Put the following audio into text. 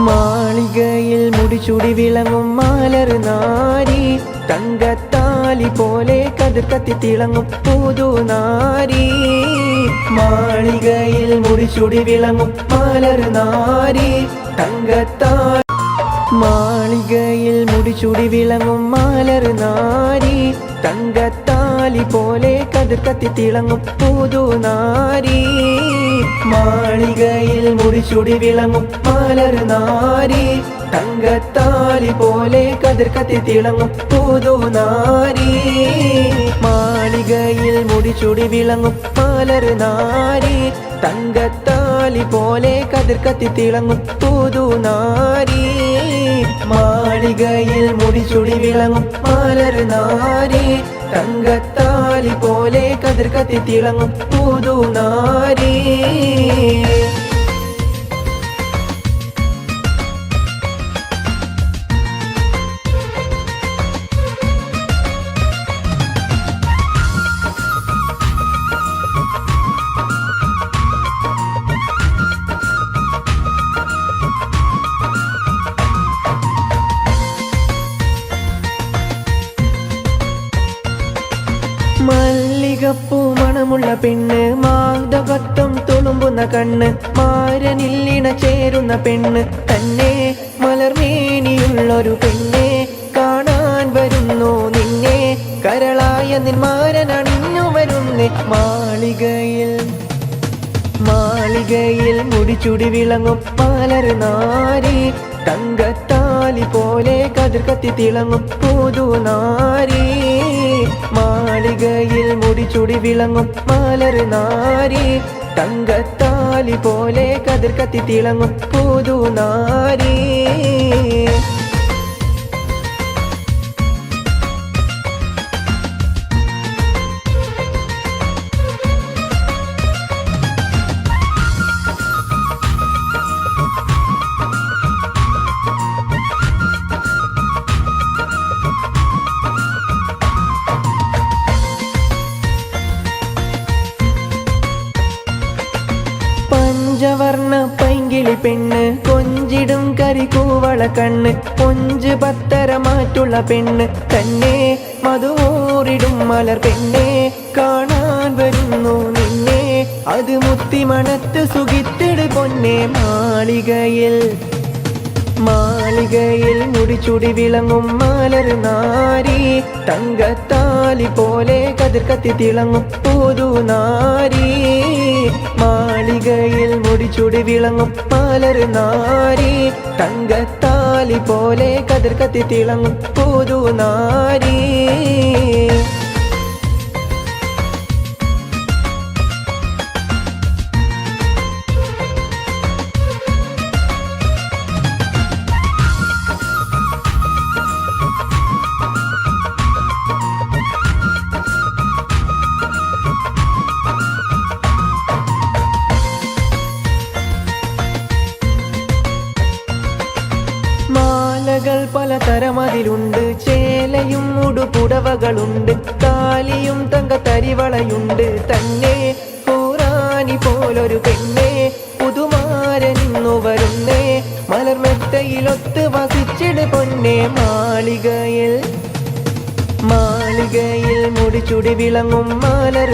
മാളികയിൽ മുടിചൂടി വിളങ്ങും മാലർ നാരി, തങ്കത്താലി പോലെ കതിർ കത്തി തിളങ്ങും പുതുനാരി. മാളികയിൽ മുടിചൂടി വിളങ്ങും മാലർ നാരി, തങ്കത്താലി. മാളികയിൽ മുടിചൂടി വിളങ്ങും മാലർ നാരി, തങ്കത്താലി പോലെ കതിർ കത്തി തിളങ്ങും പുതുനാരി. മാളികയിൽ മുടിചൂടി വിളങ്ങും മാലർ നാരി, തങ്കത്താലി പോലെ കതിർ കത്തി തിളങ്ങും പുതുനാരി. മാളികയിൽ മുടിചൂടി വിളങ്ങും മാലർ നാരി, തങ്കത്താലി പോലെ കതിർ കത്തി തിളങ്ങും പുതുനാരി. മാളികയിൽ മുടിചൂടി വിളങ്ങും മാലർ നാരി, തങ്കത്താലി പോലെ കതിർ കത്തി തിളങ്ങും പുതുനാരി. മല്ലികപ്പൂ മണമുള്ള പെണ്ണ്, മാധവത്വം തുളുമ്പുന്ന കണ്ണ്, മാരനില്ലിണ ചേരുന്ന പെണ്ണ് തന്നെ, മലർമേനിയുള്ളൊരു പെണ്ണെ കാണാൻ വരുന്നു നിന്നെ, കരളായ നിന്മാരനണിഞ്ഞു വരുന്നേ. മാളികയിൽ മുടിചൂടി വിളങ്ങും മാലർ നാരി, തങ്കത്താലി പോലെ കതിർ കത്തി തിളങ്ങും പുതുനാരി. മാളികയിൽ മുടിചൂടി വിളങ്ങും മാലർ നാരി, തങ്കത്താലി പോലെ കതിർ കത്തി തിളങ്ങും പുതുനാരി. പഞ്ചവർണ്ണ പൈങ്കിളി പെണ്ണ്, കൊഞ്ചിടും കരികൂവള കണ്ണ്, കൊഞ്ച് പത്തര മാറ്റുള്ള പെണ്ണ് തന്നെ, മധുമൂറിടും മലർ പെണ്ണെ കാണാൻ വരുന്നു നിന്നെ, അത് മുത്തി മണത്ത് സുഖിത്തിട് പൊന്നെ. മാളികയിൽ മുടിചൂടി വിളങ്ങും മാലർ നാരി, തങ്കത്താലി പോലെ കതിർ കത്തി തിളങ്ങും പുതുനാരി. മാളികയിൽ മുടിചൂടി വിളങ്ങും മാലർ നാരി, തങ്കത്താലി പോലെ കതിർ കത്തി തിളങ്ങും പുതുനാരി. മാലകൾ പലതരം അതിലുണ്ട്, ചേലയും ഉടുപുടവകളുണ്ട്, താലിയും തങ്കത്തരിവളയുണ്ട് തന്നെ, ഹൂറാനി പോലൊരു പെണ്ണെ പുതുമാരനിന്നു വരുന്നേ, മലർമെത്തയിലൊത്ത് വസിച്ചിട് പൊന്നെ. മാളികയിൽ മുടിചൂടി വിളങ്ങും മാലർ